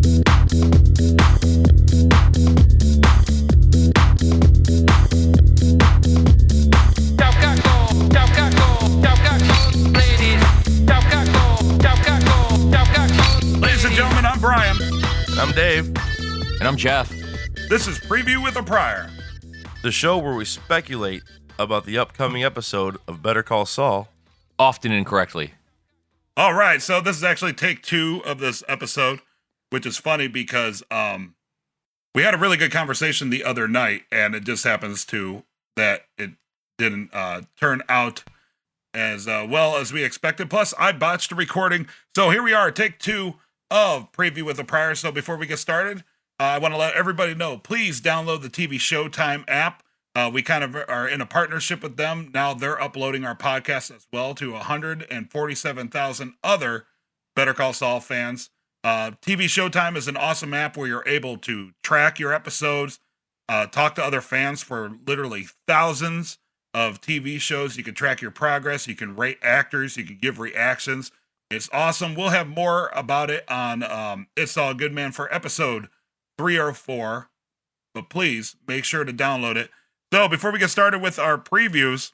Ladies and gentlemen, I'm Brian. I'm Dave. And I'm Jeff. This is Preview with a Prior, The show where we speculate about the upcoming episode of Better Call Saul. Often incorrectly. All right, so this is actually take 2 of this episode, which is funny because we had a really good conversation the other night, and it just happens to that it didn't turn out as well as we expected. Plus, I botched the recording. So here we are, take 2 of Preview with a Prior. So before we get started, I want to let everybody know, please download the TV Showtime app. We kind of are in a partnership with them. Now they're uploading our podcast as well to 147,000 other Better Call Saul fans. TV Showtime is an awesome app where you're able to track your episodes, talk to other fans for literally thousands of TV shows. You can track your progress. You can rate actors. You can give reactions. It's awesome. We'll have more about it on It's All Good Man for episode 3 or 4. But please make sure to download it. So before we get started with our previews,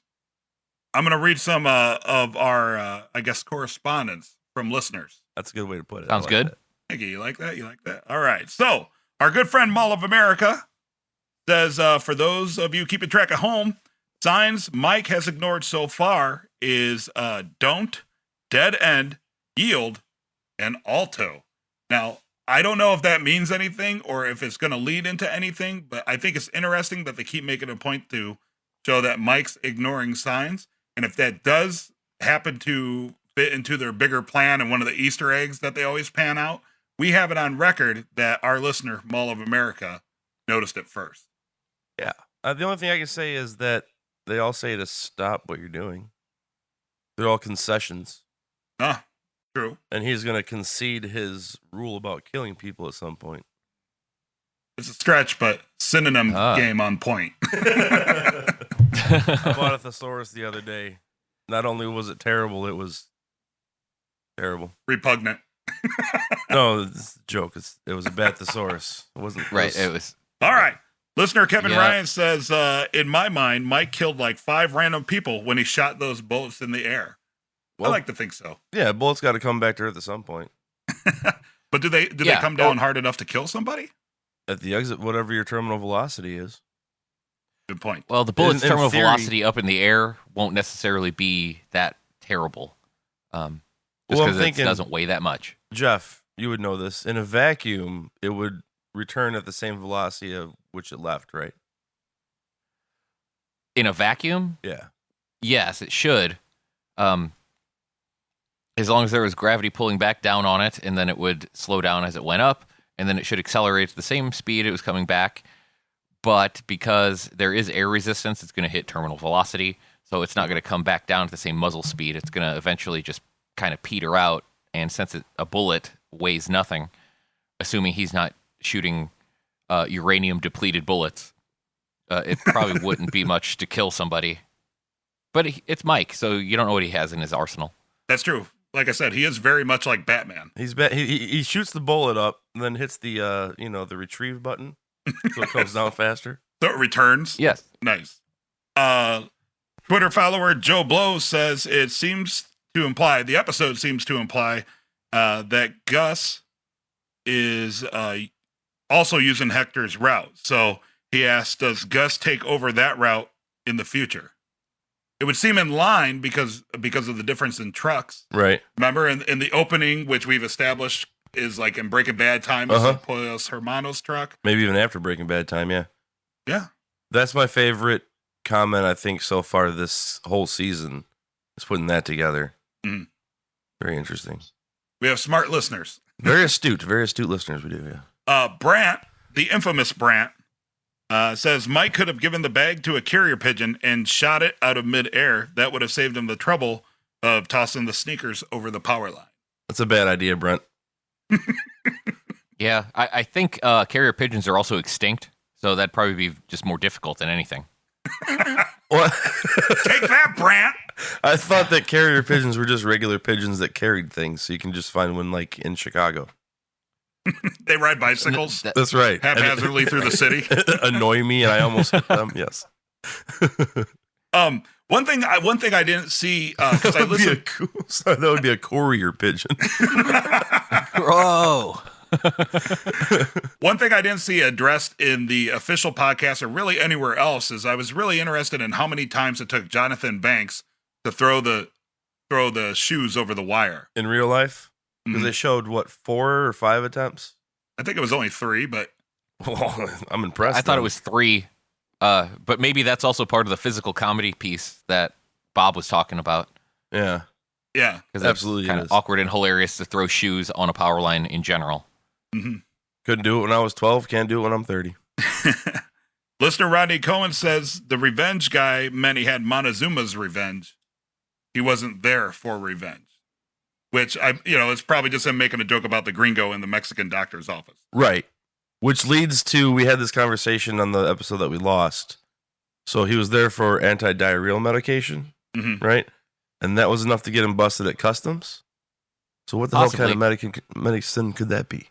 I'm going to read some of our, correspondence from listeners. That's a good way to put it. Sounds good. That. Thank you. You like that? You like that? All right. So our good friend Mall of America says, for those of you keeping track at home, signs Mike has ignored so far is don't, dead end, yield, and alto. Now, I don't know if that means anything or if it's going to lead into anything, but I think it's interesting that they keep making a point to show that Mike's ignoring signs. And if that does happen to fit into their bigger plan and one of the Easter eggs that they always pan out, we have it on record that our listener, Mall of America, noticed it first. Yeah. The only thing I can say is that they all say to stop what you're doing. They're all concessions. True. And he's going to concede his rule about killing people at some point. It's a stretch, but synonym game on point. I bought a thesaurus the other day. Not only was it terrible, it was terrible. Repugnant. No, it's a joke. It was a bad thesaurus. It wasn't. Right. It was. All right. Listener Kevin Yeah. Ryan says, in my mind, Mike killed like 5 random people when he shot those bullets in the air. Well, I like to think so. Yeah, bullets got to come back to Earth at some point. But do they come down hard enough to kill somebody? At the exit, whatever your terminal velocity is. Good point. Well, the bullet's In terminal theory- velocity up in the air won't necessarily be that terrible. Just I'm because it thinking- doesn't weigh that much. Jeff, you would know this. In a vacuum, it would return at the same velocity of which it left, right? In a vacuum, Yeah. yes, it should. As long as there was gravity pulling back down on it, and then it would slow down as it went up, and then it should accelerate at the same speed it was coming back. But because there is air resistance, it's going to hit terminal velocity, so it's not going to come back down at the same muzzle speed. It's going to eventually just kind of peter out, and since a bullet weighs nothing, assuming he's not shooting uranium-depleted bullets, it probably wouldn't be much to kill somebody. But it's Mike, so you don't know what he has in his arsenal. That's true. Like I said, he is very much like Batman. He shoots the bullet up and then hits the the retrieve button so it comes down faster. So it returns. Yes. Nice. Twitter follower Joe Blow says the episode seems to imply that Gus is also using Hector's route. So he asked, does Gus take over that route in the future? It would seem in line because of the difference in trucks. Right. Remember in the opening, which we've established is like in Breaking Bad time, is Pollos Hermanos truck. Maybe even after Breaking Bad time, yeah. Yeah. That's my favorite comment, I think, so far this whole season, is putting that together. Mm. Very interesting. We have smart listeners. Very astute listeners we do, yeah. Brant, the infamous Brant, says Mike could have given the bag to a carrier pigeon and shot it out of midair. That would have saved him the trouble of tossing the sneakers over the power line. That's a bad idea, Brent. Yeah, I think carrier pigeons are also extinct, so that'd probably be just more difficult than anything. What? Take that, Brant! I thought that carrier pigeons were just regular pigeons that carried things, so you can just find one like in Chicago. They ride bicycles That's right. haphazardly through the city. Annoy me, and I almost hit them. Yes. One thing I didn't see because I listened. That would be a courier pigeon. Bro. One thing I didn't see addressed in the official podcast or really anywhere else is I was really interested in how many times it took Jonathan Banks to throw the shoes over the wire. In real life? Because they showed, 4 or 5 attempts? I think it was only 3, but... Well, I'm impressed. I thought it was 3. But maybe that's also part of the physical comedy piece that Bob was talking about. Yeah. Yeah. Because absolutely kind of awkward and hilarious to throw shoes on a power line in general. Mm-hmm. Couldn't do it when I was 12. Can't do it when I'm 30. Listener Rodney Cohen says the revenge guy meant he had Montezuma's revenge. He wasn't there for revenge. Which, it's probably just him making a joke about the gringo in the Mexican doctor's office. Right. Which leads to, we had this conversation on the episode that we lost. So he was there for anti-diarrheal medication, right? And that was enough to get him busted at customs? So what the hell kind of medicine could that be?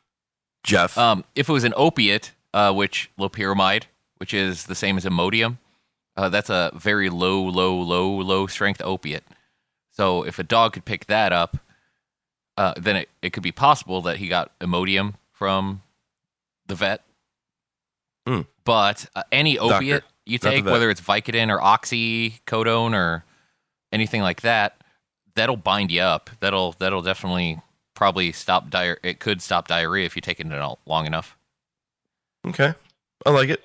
Jeff? If it was an opiate, which loperamide, which is the same as Imodium, that's a very low strength opiate. So if a dog could pick that up, then it could be possible that he got Imodium from the vet. But any opiate you take, whether it's Vicodin or oxycodone or anything like that, that'll bind you up. That'll definitely probably stop it could stop diarrhea if you take it long enough. Okay. I like it.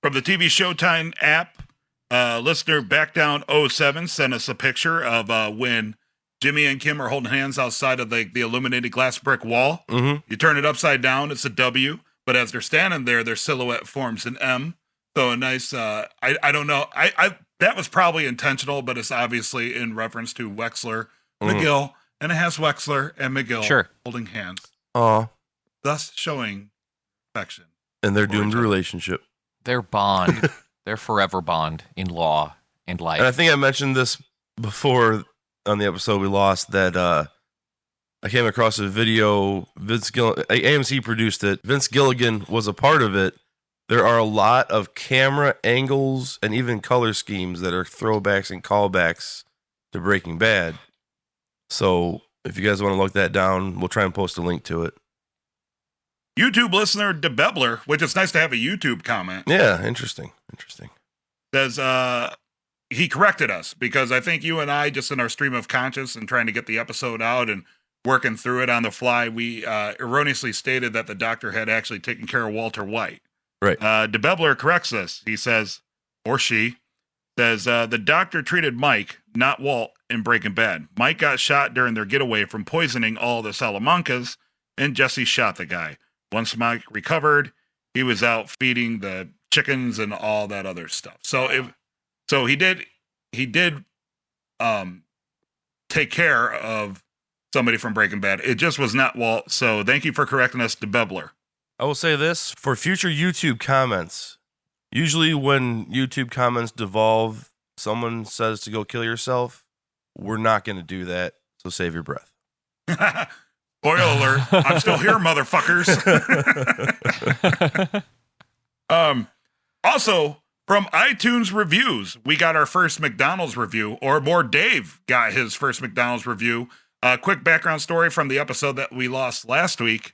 From the TV Showtime app, listener Backdown07 sent us a picture of when Jimmy and Kim are holding hands outside of the illuminated glass brick wall. Mm-hmm. You turn it upside down, it's a W. But as they're standing there, their silhouette forms an M. So a nice, I don't know. I that was probably intentional, but it's obviously in reference to Wexler, McGill, and it has Wexler and McGill holding hands. Aw. Thus showing affection. And their doomed relationship. Their bond. Their forever bond in law and life. And I think I mentioned this before on the episode we lost, that I came across a video. AMC produced it. Vince Gilligan was a part of it. There are a lot of camera angles and even color schemes that are throwbacks and callbacks to Breaking Bad. So if you guys want to look that down, we'll try and post a link to it. YouTube listener DeBebler, which is nice to have a YouTube comment. Yeah, interesting. Says he corrected us because I think you and I, just in our stream of conscience and trying to get the episode out and working through it on the fly, we erroneously stated that the doctor had actually taken care of Walter White. Right. DeBebler corrects us. He says, or she says, the doctor treated Mike, not Walt, in Breaking Bad. Mike got shot during their getaway from poisoning all the Salamancas, and Jesse shot the guy. Once Mike recovered, he was out feeding the chickens and all that other stuff. So he did take care of somebody from Breaking Bad. It just was not Walt. So thank you for correcting us, DeBebler. I will say this for future YouTube comments. Usually when YouTube comments devolve, someone says to go kill yourself. We're not going to do that. So save your breath. Spoiler alert. I'm still here, motherfuckers. Also, from iTunes reviews, we got our first McDonald's review, or more, Dave got his first McDonald's review. Quick background story from the episode that we lost last week.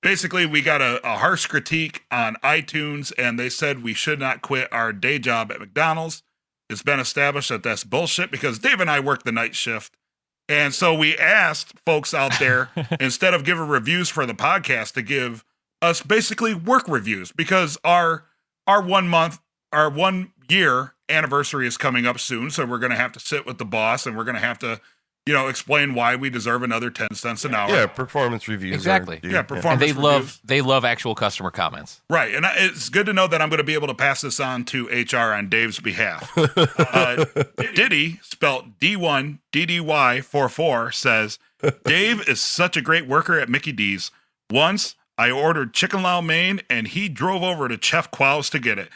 Basically, we got a harsh critique on iTunes, and they said we should not quit our day job at McDonald's. It's been established that that's bullshit because Dave and I work the night shift. And so we asked folks out there, instead of giving reviews for the podcast, to give us basically work reviews because our 1 year anniversary is coming up soon. So we're going to have to sit with the boss and we're going to have to, explain why we deserve another 10 cents an hour. Yeah, performance reviews. Exactly. Performance and reviews. They love actual customer comments. Right. And it's good to know that I'm going to be able to pass this on to HR on Dave's behalf. Diddy, spelled D1DDY44, says, Dave is such a great worker at Mickey D's. Once I ordered chicken lao mein and he drove over to Chef Quao's to get it.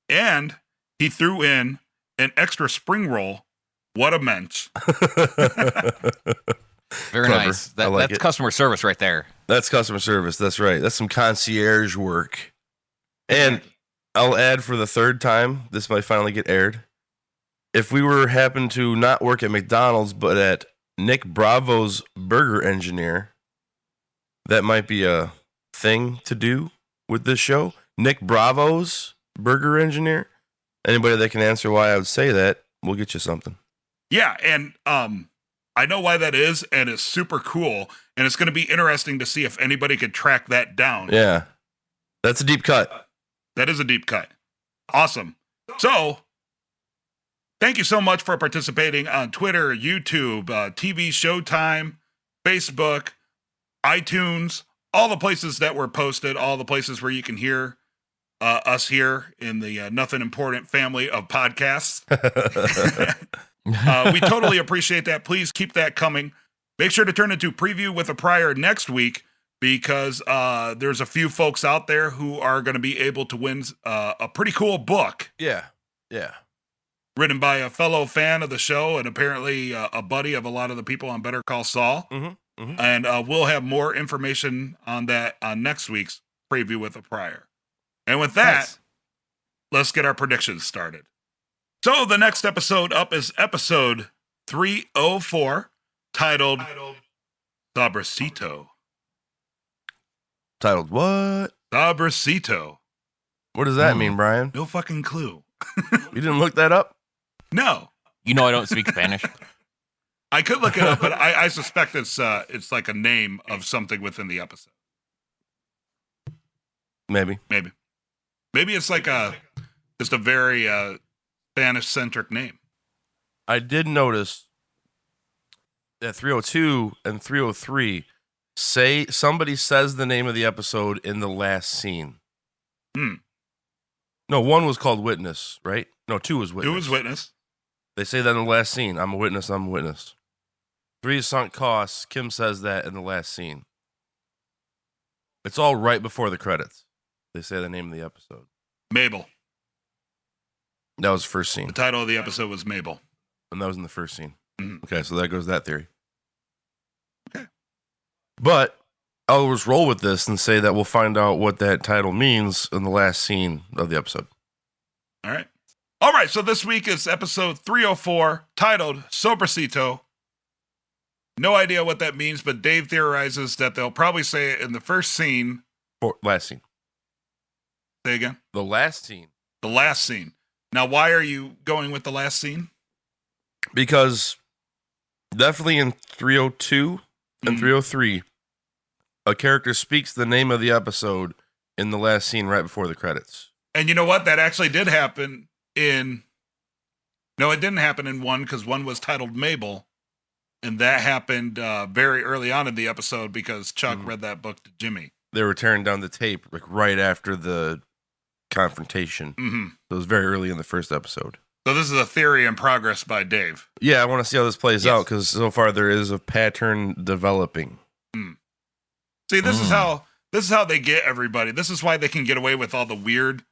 And he threw in an extra spring roll. What a mensch. Very Clever. nice. I like That's it. customer service right there. That's customer service. That's right. That's some concierge work. And I'll add for the third time, this might finally get aired. If we were happen to not work at McDonald's, but at Nick Bravo's Burger Engineer, that might be a thing to do with this show. Nick Bravo's Burger Engineer. Anybody that can answer why I would say that, we'll get you something. Yeah, and I know why that is, and it's super cool, and it's going to be interesting to see if anybody could track that down. Yeah. That's a deep cut. That is a deep cut. Awesome. So, thank you so much for participating on Twitter, YouTube, TV Showtime, Facebook, iTunes, all the places that were posted, all the places where you can hear us here in the Nothing Important family of podcasts. We totally appreciate that. Please keep that coming. Make sure to turn into Preview with a Prior next week, because there's a few folks out there who are going to be able to win a pretty cool book. Yeah. Yeah. Written by a fellow fan of the show and apparently a buddy of a lot of the people on Better Call Saul. Mm-hmm. Mm-hmm. And we'll have more information on that on next week's Preview with a Prior. And with that, Nice. Let's get our predictions started. So the next episode up is episode 304, titled Sabrosito. Titled what? Sabrosito. What does that mean, Brian? No fucking clue. You didn't look that up? No. You know I don't speak Spanish. I could look it up, but I suspect it's like a name of something within the episode. Maybe. Maybe it's like just a very Spanish-centric name. I did notice that 302 and 303 somebody says the name of the episode in the last scene. No, one was called Witness, right? No, two was Witness. Who was Witness? They say that in the last scene. I'm a witness. 3 is sunk costs. Kim says that in the last scene. It's all right before the credits. They say the name of the episode. Mabel. That was the first scene. The title of the episode was Mabel. And that was in the first scene. Mhm. Okay, so there goes that theory. Okay. But I'll just roll with this and say that we'll find out what that title means in the last scene of the episode. All right, so this week is episode 304, titled Sobracito. No idea what that means, but Dave theorizes that they'll probably say it in the first scene. Last scene. Say again? The last scene. The last scene. Now, why are you going with the last scene? Because definitely in 302 and Mhm. 303, a character speaks the name of the episode in the last scene right before the credits. And you know what? That actually did happen in... No, it didn't happen in one, because one was titled Mabel. And that happened very early on in the episode because Chuck read that book to Jimmy. They were tearing down the tape like right after the confrontation. Mm-hmm. So it was very early in the first episode. So this is a theory in progress by Dave. Yeah, I want to see how this plays Yes. out because so far there is a pattern developing. See, this is how they get everybody. This is why they can get away with all the weird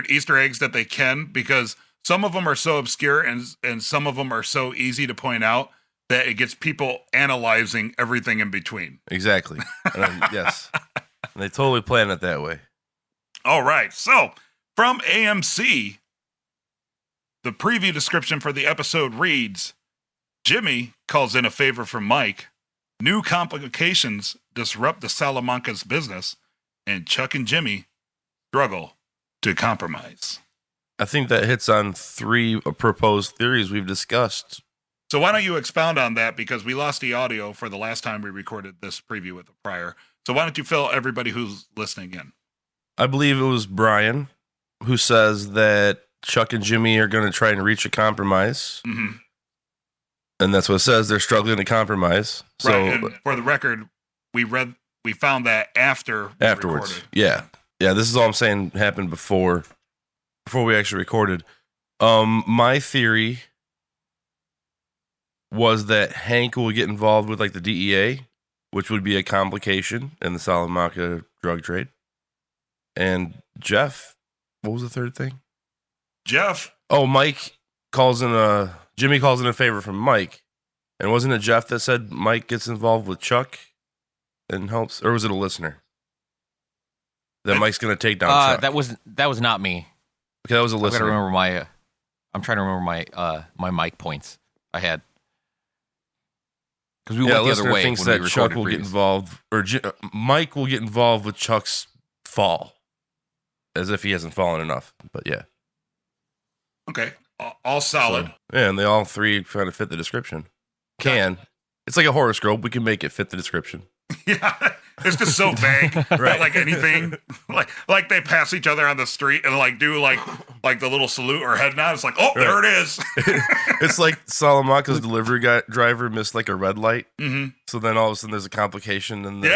Easter eggs that they can, because some of them are so obscure and some of them are so easy to point out that it gets people analyzing everything in between. Exactly. Yes. And they totally plan it that way. All right. So, from AMC, the preview description for the episode reads, Jimmy calls in a favor from Mike. New complications disrupt the Salamanca's business, and Chuck and Jimmy struggle to compromise. I think that hits on 3 proposed theories we've discussed. So why don't you expound on that, because we lost the audio for the last time we recorded this preview with the prior. So why don't you fill everybody who's listening in? I believe it was Brian who says that Chuck and Jimmy are going to try and reach a compromise. Mm-hmm. And that's what it says. They're struggling to compromise. So Right, and for the record, we found that after we afterwards. recorded. Yeah. Yeah, this is all I'm saying happened before we actually recorded. My theory was that Hank will get involved with like the DEA, which would be a complication in the Salamanca drug trade. And Jeff, what was the third thing? Jeff, Oh, Jimmy calls in a favor from Mike, And wasn't it Jeff that said Mike gets involved with Chuck and helps, or was it a listener that Mike's going to take down Chuck? That was not me. Okay, that was a I listener. gotta remember my. I'm trying to remember my mic points I had. Because we went the other way thinks when that we Chuck recorded will get previous. involved, or Mike will get involved with Chuck's fall, as if he hasn't fallen enough. But yeah, Okay. All solid. So, yeah, and they all three kind of fit the description. It's like a horoscope. We can make it fit the description. Yeah. It's just so vague. Right. Like anything. Like they pass each other on the street and like do like the little salute or head nod. It's like, oh, there it is. It's like Salamanca's delivery driver missed like a red light. Mm-hmm. So then all of a sudden there's a complication in the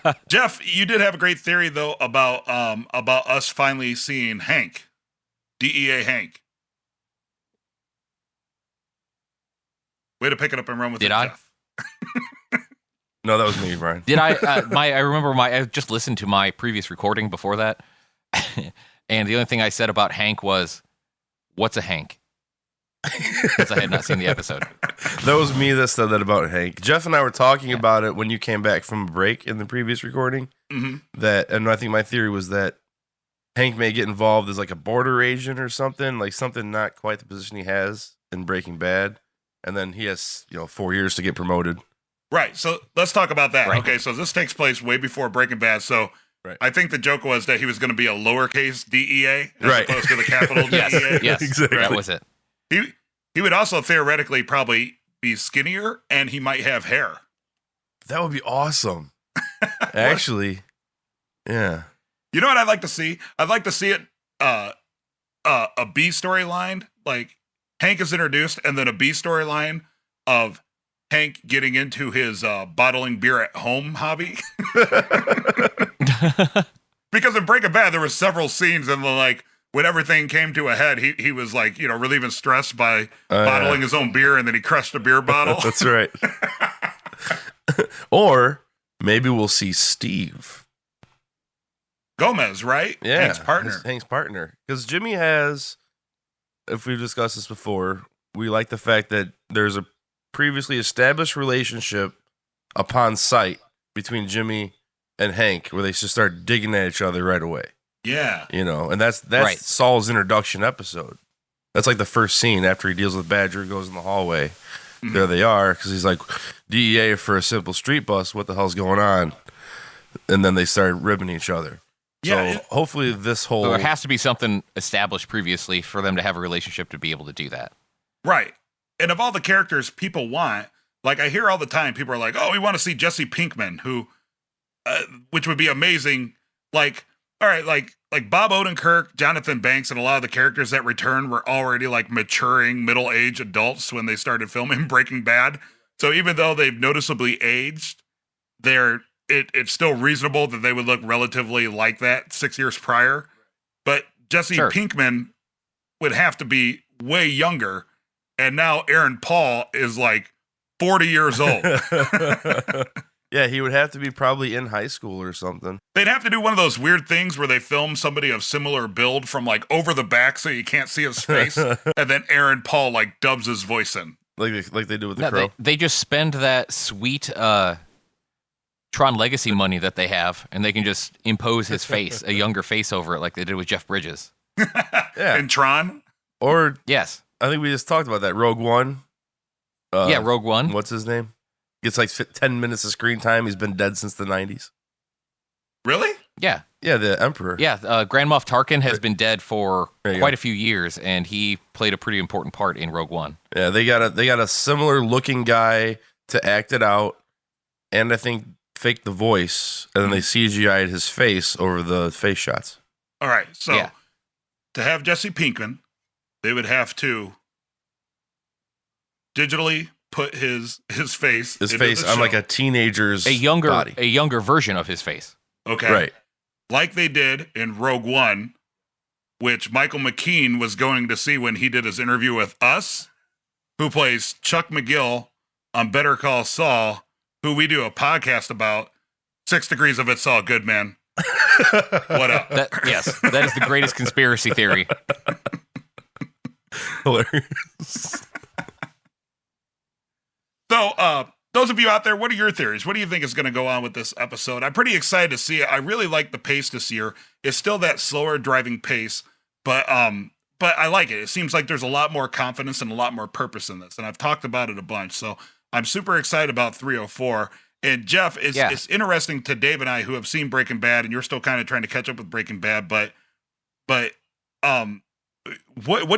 chain. Jeff, you did have a great theory though about us finally seeing Hank. DEA Hank. Way to pick it up and run with it, Jeff. No, that was me, Brian. Did I? I remember I just listened to my previous recording before that, and the only thing I said about Hank was, "What's a Hank?" Because I had not seen the episode. That was me that said that about Hank. Jeff and I were talking about it when you came back from a break in the previous recording. Mm-hmm. And I think my theory was that Hank may get involved as like a border agent or something, like something not quite the position he has in Breaking Bad, and then he has 4 years to get promoted. Right. So let's talk about that. Right. Okay. So this takes place way before Breaking Bad. So I think the joke was that he was going to be a lowercase DEA as opposed to the capital DEA. Yes, exactly. That was it. He would also theoretically probably be skinnier and he might have hair. That would be awesome. Actually, yeah. You know what I'd like to see? I'd like to see it a B storyline. Like Hank is introduced and then a B storyline of Hank getting into his bottling beer at home hobby. Because in Breaking Bad, there were several scenes and like when everything came to a head, he was like, relieving stress by bottling his own beer and then he crushed a beer bottle. That's right. Or maybe we'll see Steve Gomez, right? Yeah. Hank's partner. Hank's partner. Because Jimmy has, if we've discussed this before, we like the fact that there's a previously established relationship upon sight between Jimmy and Hank where they just start digging at each other right away. Yeah. And that's Right. Saul's introduction episode. That's like the first scene after he deals with Badger, goes in the hallway. Mm-hmm. There they are, because he's like, DEA for a simple street bus, what the hell's going on? And then they start ribbing each other. Yeah, so hopefully this whole... There has to be something established previously for them to have a relationship to be able to do that. Right. And of all the characters people want, like I hear all the time, people are like, oh, we want to see Jesse Pinkman, who, which would be amazing. Like, all right, like Bob Odenkirk, Jonathan Banks, and a lot of the characters that return were already like maturing middle-aged adults when they started filming Breaking Bad. So even though they've noticeably aged, it's still reasonable that they would look relatively like that 6 years prior. But Jesse Pinkman would have to be way younger. And now Aaron Paul is like 40 years old. Yeah, he would have to be probably in high school or something. They'd have to do one of those weird things where they film somebody of similar build from like over the back so you can't see his face. And then Aaron Paul like dubs his voice in. Like they do with the Crow. They just spend that sweet Tron Legacy money that they have, and they can just impose his face, a younger face over it like they did with Jeff Bridges. Yeah. In Tron? Or, yes. I think we just talked about that. Rogue One. Rogue One. What's his name? Gets like 10 minutes of screen time. He's been dead since the 90s. Really? Yeah. Yeah, the Emperor. Yeah, Grand Moff Tarkin has been dead for quite a few years, and he played a pretty important part in Rogue One. Yeah, they got a similar looking guy to act it out, and I think fake the voice, and then they CGI'd his face over the face shots. All right, so to have Jesse Pinkman, they would have to digitally put his face on like a teenager's body. A younger version of his face. Okay. Right. Like they did in Rogue One, which Michael McKean was going to see when he did his interview with us, who plays Chuck McGill on Better Call Saul, who we do a podcast about. 6 Degrees of It's All Good, man. What up? Yes, that is the greatest conspiracy theory. Hilarious. So, those of you out there, what are your theories? What do you think is going to go on with this episode? I'm pretty excited to see it. I really like the pace this year. It's still that slower driving pace, but I like it. It seems like there's a lot more confidence and a lot more purpose in this, and I've talked about it a bunch. So I'm super excited about 304. And Jeff, it's interesting to Dave and I, who have seen Breaking Bad, and you're still kind of trying to catch up with Breaking Bad, but what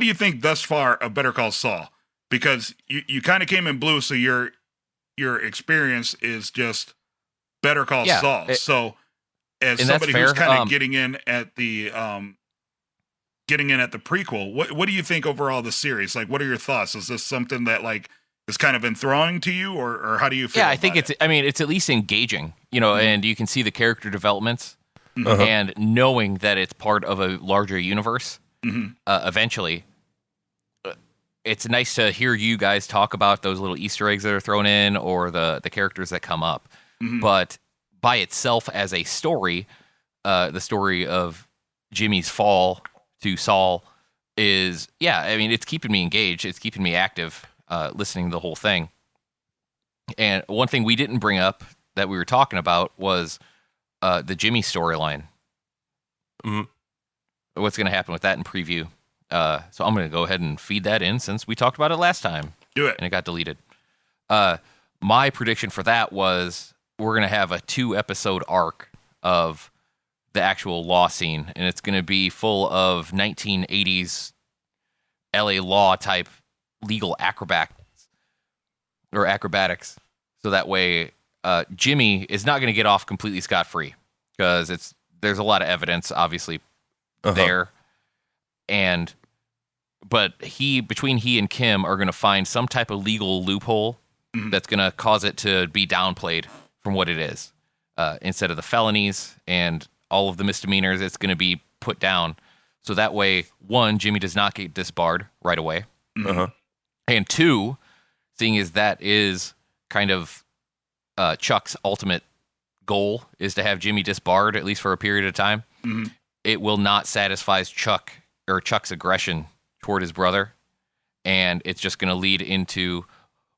do you think thus far of Better Call Saul? Because you kind of came in blue, so your experience is just Better Call Saul. So as somebody who's kind of getting in at the prequel, what do you think overall of the series? Like, what are your thoughts? Is this something that like is kind of enthralling to you, or how do you feel? Yeah, I think it's at least engaging, and you can see the character developments and knowing that it's part of a larger universe. Eventually, it's nice to hear you guys talk about those little Easter eggs that are thrown in or the characters that come up. But by itself as a story, the story of Jimmy's fall to Saul is, it's keeping me engaged. It's keeping me active, listening to the whole thing. And one thing we didn't bring up that we were talking about was the Jimmy storyline. What's going to happen with that in preview. So I'm going to go ahead and feed that in since we talked about it last time. Do it. And it got deleted. My prediction for that was we're going to have a 2-episode arc of the actual law scene, and it's going to be full of 1980s LA law type legal acrobatics. So that way Jimmy is not going to get off completely scot-free because there's a lot of evidence, obviously, there. But between he and Kim are going to find some type of legal loophole that's going to cause it to be downplayed from what it is. Instead of the felonies and all of the misdemeanors, it's going to be put down. So that way, 1, Jimmy does not get disbarred right away. And 2, seeing as that is kind of Chuck's ultimate goal is to have Jimmy disbarred, at least for a period of time, it will not satisfy Chuck's aggression toward his brother, and it's just going to lead into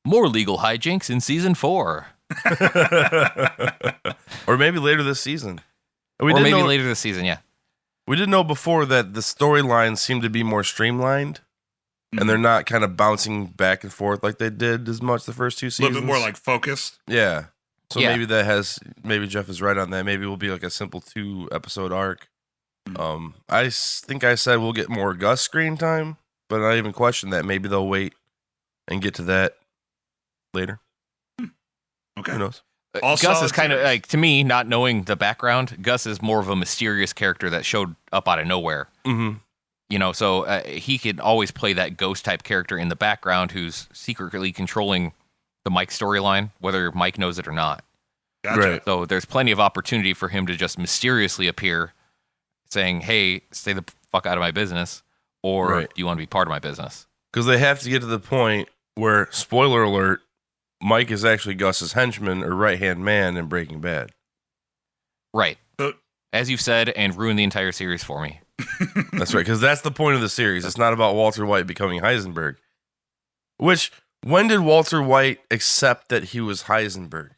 more legal hijinks in season 4. Or maybe later this season. Later this season, yeah. We didn't know before that the storylines seem to be more streamlined, and they're not kind of bouncing back and forth like they did as much the first 2 seasons. A little bit more like focused. Yeah. So maybe Jeff is right on that. Maybe it will be like a simple 2-episode arc. I think I said we'll get more Gus screen time, but I even question that. Maybe they'll wait and get to that later. Okay. Who knows? Gus is kind of like, to me, not knowing the background, Gus is more of a mysterious character that showed up out of nowhere. So he could always play that ghost type character in the background who's secretly controlling the Mike storyline, whether Mike knows it or not. Gotcha. Right. So there's plenty of opportunity for him to just mysteriously appear saying, hey, stay the fuck out of my business, or do you want to be part of my business? Because they have to get to the point where, spoiler alert, Mike is actually Gus's henchman or right-hand man in Breaking Bad. Right. As you've said, and ruined the entire series for me. That's right, because that's the point of the series. It's not about Walter White becoming Heisenberg. Which, when did Walter White accept that he was Heisenberg?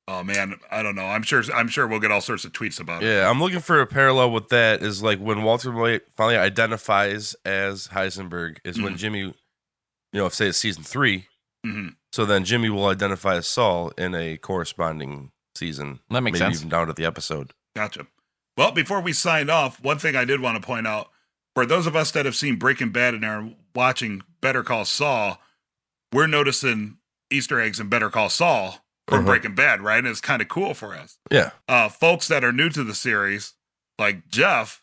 Oh man, I don't know. I'm sure we'll get all sorts of tweets about it. Yeah, I'm looking for a parallel with that. Is like when Walter White finally identifies as Heisenberg is when Jimmy, say it's season 3. So then Jimmy will identify as Saul in a corresponding season. That makes sense. Even down to the episode. Gotcha. Well, before we sign off, one thing I did want to point out for those of us that have seen Breaking Bad and are watching Better Call Saul, we're noticing Easter eggs in Better Call Saul from Breaking Bad, right? And it's kind of cool for us. Yeah. Folks that are new to the series, like Jeff,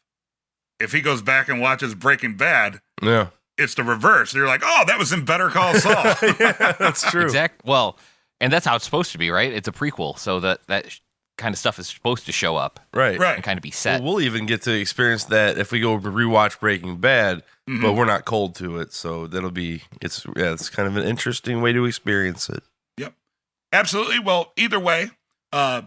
if he goes back and watches Breaking Bad, it's the reverse. You're like, oh, that was in Better Call Saul. Yeah, that's true. Well, and that's how it's supposed to be, right? It's a prequel, so that kind of stuff is supposed to show up. Right. And kind of be set. Well, we'll even get to experience that if we go rewatch Breaking Bad, but we're not cold to it, so it's kind of an interesting way to experience it. Absolutely. Well, either way,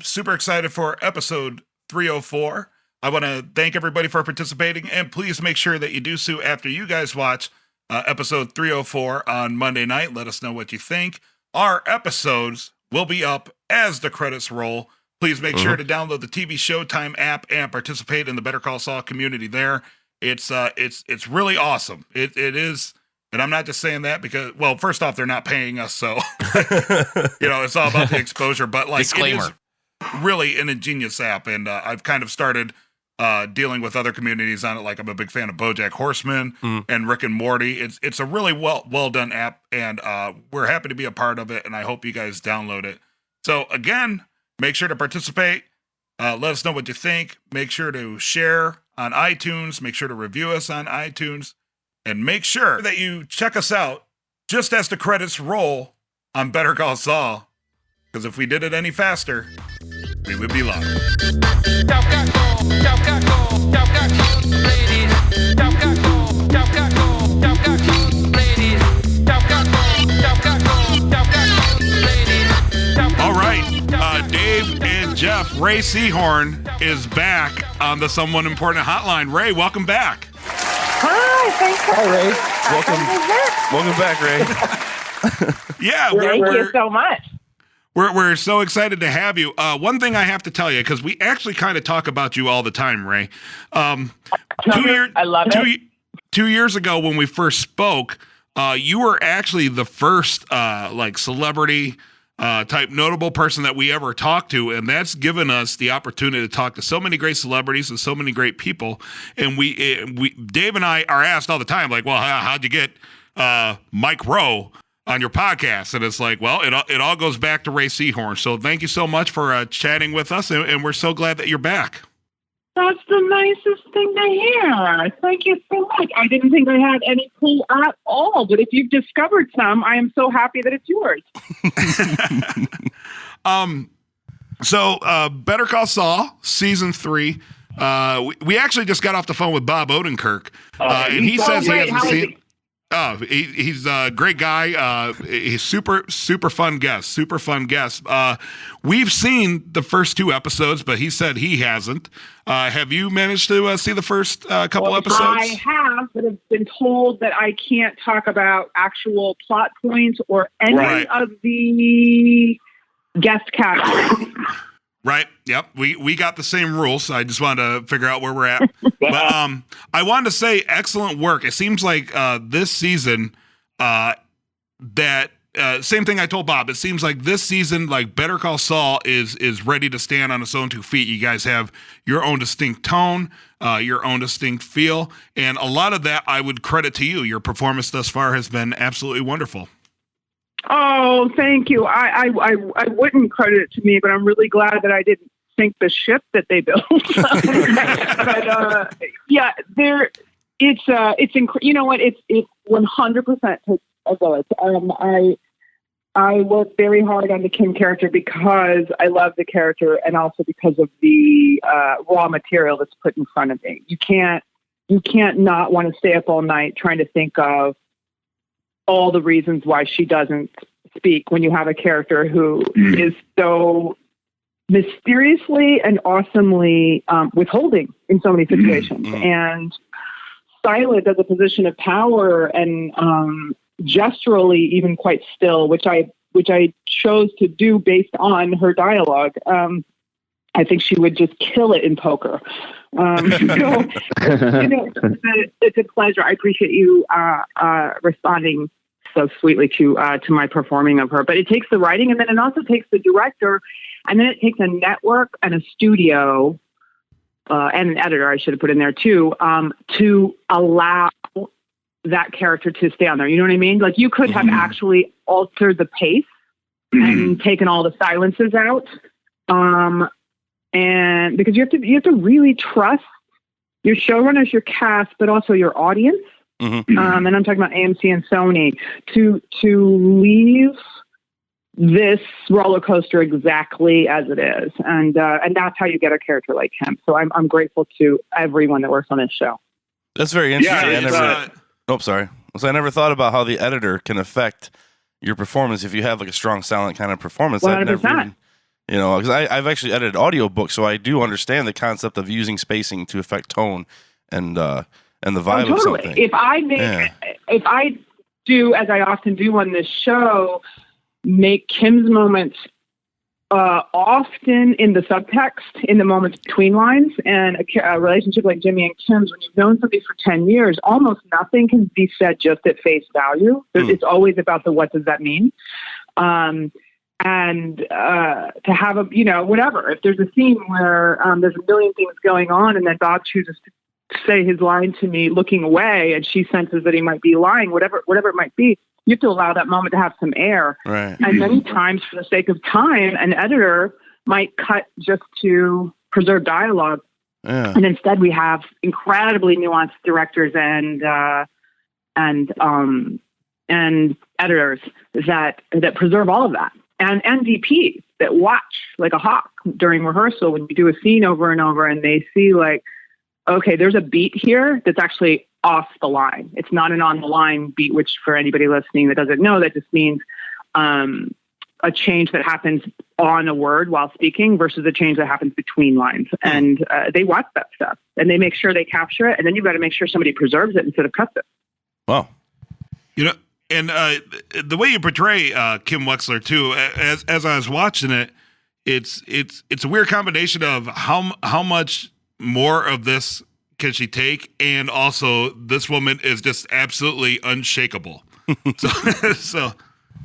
super excited for episode 304. I want to thank everybody for participating, and please make sure that you do so after you guys watch episode 304 on Monday night. Let us know what you think. our episodes will be up as the credits roll. Please make sure to download the TV Showtime app and participate in the Better Call Saul community there. It's really awesome. It is, and I'm not just saying that because, well, first off, they're not paying us, so it's all about the exposure. But like, Disclaimer. it is really an ingenious app, and I've kind of started dealing with other communities on it. Like, I'm a big fan of BoJack Horseman and Rick and Morty. It's a really well done app, and we're happy to be a part of it. And I hope you guys download it. So again, make sure to participate. Let us know what you think. Make sure to share on iTunes. Make sure to review us on iTunes. And make sure that you check us out just as the credits roll on Better Call Saul. Because if we did it any faster, we would be live. All right, Dave and Jeff, Rhea Seehorn is back on the Someone Important Hotline. Rhea, welcome back. Hi, thanks for Welcome back, Ray. Yeah, Thank you so much. We're so excited to have you. One thing I have to tell you, because we actually kind of talk about you all the time, Rhea. I love it. 2 years ago when we first spoke, you were actually the first celebrity type notable person that we ever talked to, and that's given us the opportunity to talk to so many great celebrities and so many great people. And we Dave and I are asked all the time, like, well, how'd you get Mike Rowe on your podcast? And it's like, well, it all goes back to Rhea Seehorn. So thank you so much for chatting with us, and we're so glad that you're back. That's the nicest thing to hear. Thank you so much. I didn't think I had any clue at all, but if you've discovered some, I am so happy that it's yours. So Better Call Saul, season 3. We actually just got off the phone with Bob Odenkirk, and he says he hasn't seen. Oh, he's a great guy. He's super fun guest. We've seen the first 2 episodes, but he said he hasn't. Have you managed to see the first couple episodes? I have, but have been told that I can't talk about actual plot points or any of the guest cast. Right. Yep. We got the same rules. So I just wanted to figure out where we're at. But I wanted to say excellent work. It seems like this season same thing I told Bob. It seems like this season, like Better Call Saul is ready to stand on its own 2 feet. You guys have your own distinct tone, your own distinct feel, and a lot of that I would credit to you. Your performance thus far has been absolutely wonderful. Oh, thank you. I wouldn't credit it to me, but I'm really glad that I didn't sink the ship that they built. But yeah, you know what? It's 100% a village. I work very hard on the Kim character because I love the character, and also because of the raw material that's put in front of me. You can't not want to stay up all night trying to think of all the reasons why she doesn't speak when you have a character who is so mysteriously and awesomely withholding in so many situations and silent as a position of power and gesturally even quite still, which I chose to do based on her dialogue. I think she would just kill it in poker. It's a pleasure. I appreciate you responding so sweetly to my performing of her. But it takes the writing, and then it also takes the director, and then it takes a network and a studio and an editor, I should have put in there too, to allow that character to stay on there. You know what I mean? Like, you could have actually altered the pace and taken all the silences out. And because you have to really trust your showrunners, your cast, but also your audience. And I'm talking about AMC and Sony to leave this roller coaster exactly as it is. And that's how you get a character like him. So I'm grateful to everyone that works on this show. That's very interesting. Yeah, sorry. So I never thought about how the editor can affect your performance if you have like a strong silent kind of performance. 100%. Because I've actually edited audiobooks, so I do understand the concept of using spacing to affect tone and the vibe of something. If I do, as I often do on this show, make Kim's moments often in the subtext, in the moments between lines. And a relationship like Jimmy and Kim's, when you've known somebody for 10 years, almost nothing can be said just at face value. It's always about the what does that mean? And to have a, whatever, if there's a scene where there's a million things going on and that Bob chooses to say his line to me looking away and she senses that he might be lying, whatever it might be, you have to allow that moment to have some air. Right. And many times, for the sake of time, an editor might cut just to preserve dialogue. Yeah. And instead we have incredibly nuanced directors and editors that preserve all of that. And DPs that watch like a hawk during rehearsal when you do a scene over and over and they see like, okay, there's a beat here that's actually off the line. It's not an on the line beat, which for anybody listening that doesn't know, that just means a change that happens on a word while speaking versus a change that happens between lines. And they watch that stuff and they make sure they capture it. And then you've got to make sure somebody preserves it instead of cuts it. Wow. And the way you portray Kim Wexler too, as I was watching it, it's a weird combination of how much more of this can she take, and also this woman is just absolutely unshakable. So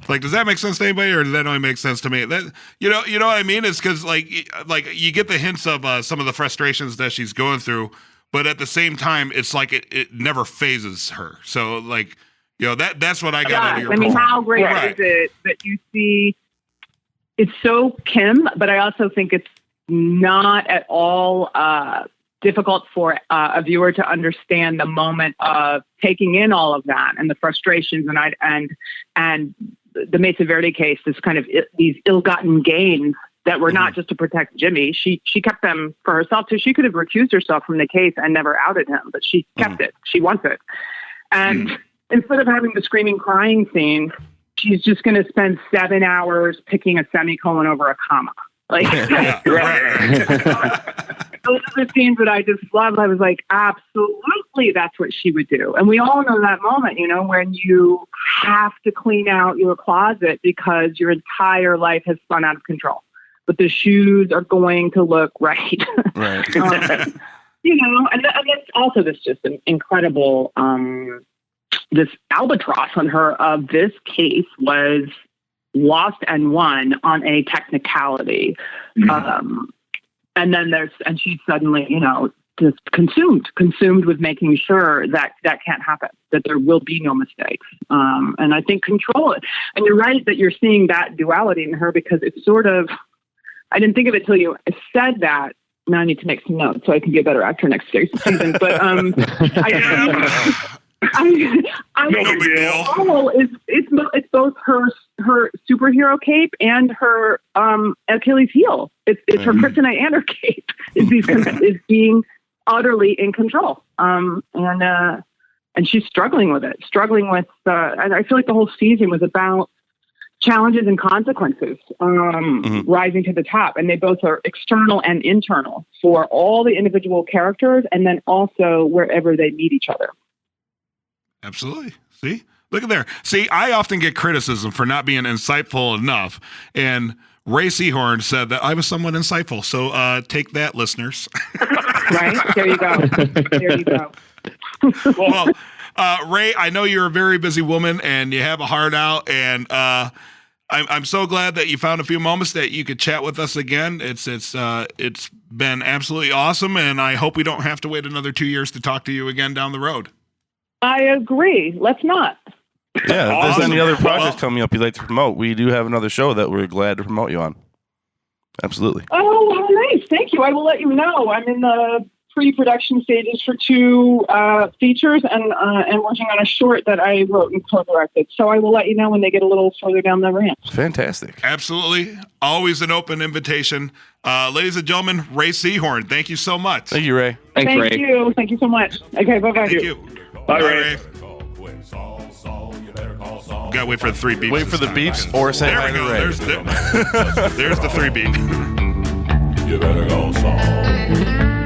like, does that make sense to anybody, or does that only make sense to me? That you know what I mean? It's because like you get the hints of some of the frustrations that she's going through, but at the same time, it's like it never phases her. So like. That's what I got out of your performance. How great is it that you see it's so Kim, but I also think it's not at all difficult for a viewer to understand the moment of taking in all of that and the frustrations and the Mesa Verde case, this kind of these ill-gotten gains that were not just to protect Jimmy. She kept them for herself too. She could have recused herself from the case and never outed him, but she kept it. She wants it. And instead of having the screaming, crying scene, she's just going to spend 7 hours picking a semicolon over a comma. Like, those are the scenes that I just love. I was like, absolutely, that's what she would do. And we all know that moment, when you have to clean out your closet because your entire life has spun out of control. But the shoes are going to look right. Right. And it's also this just an incredible, this albatross on her of this case was lost and won on a technicality. And then she's suddenly, just consumed with making sure that can't happen, that there will be no mistakes. And I think control it. And you're right that you're seeing that duality in her, because it's sort of, I didn't think of it till you said that. Now I need to make some notes so I can be a better actor next season. But it's both her superhero cape and her Achilles heel. It's her kryptonite and her cape is being utterly in control. And she's struggling with it. And I feel like the whole season was about challenges and consequences rising to the top, and they both are external and internal for all the individual characters, and then also wherever they meet each other. Absolutely. See, look at there. See, I often get criticism for not being insightful enough, and Rhea Seehorn said that I was somewhat insightful. So take that, listeners. Right there you go. Well, Ray, I know you're a very busy woman and you have a heart out, and I'm so glad that you found a few moments that you could chat with us again. It's been absolutely awesome, and I hope we don't have to wait another 2 years to talk to you again down the road. I agree. Let's not. Yeah, if there's any other projects coming up you'd like to promote, we do have another show that we're glad to promote you on. Absolutely. Oh, well, nice. Thank you. I will let you know. I'm in the pre-production stages for 2 features and working on a short that I wrote and co-directed. So I will let you know when they get a little further down the ramp. Fantastic. Absolutely. Always an open invitation. Ladies and gentlemen, Rhea Seehorn, thank you so much. Thank you, Ray. Thank you. Thank you so much. Okay, bye-bye. Thank you. Bye, Ray. Gotta wait for the 3 beeps. Wait for the beeps or say hi to Ray. There's the 3 beep. You better go, Saul.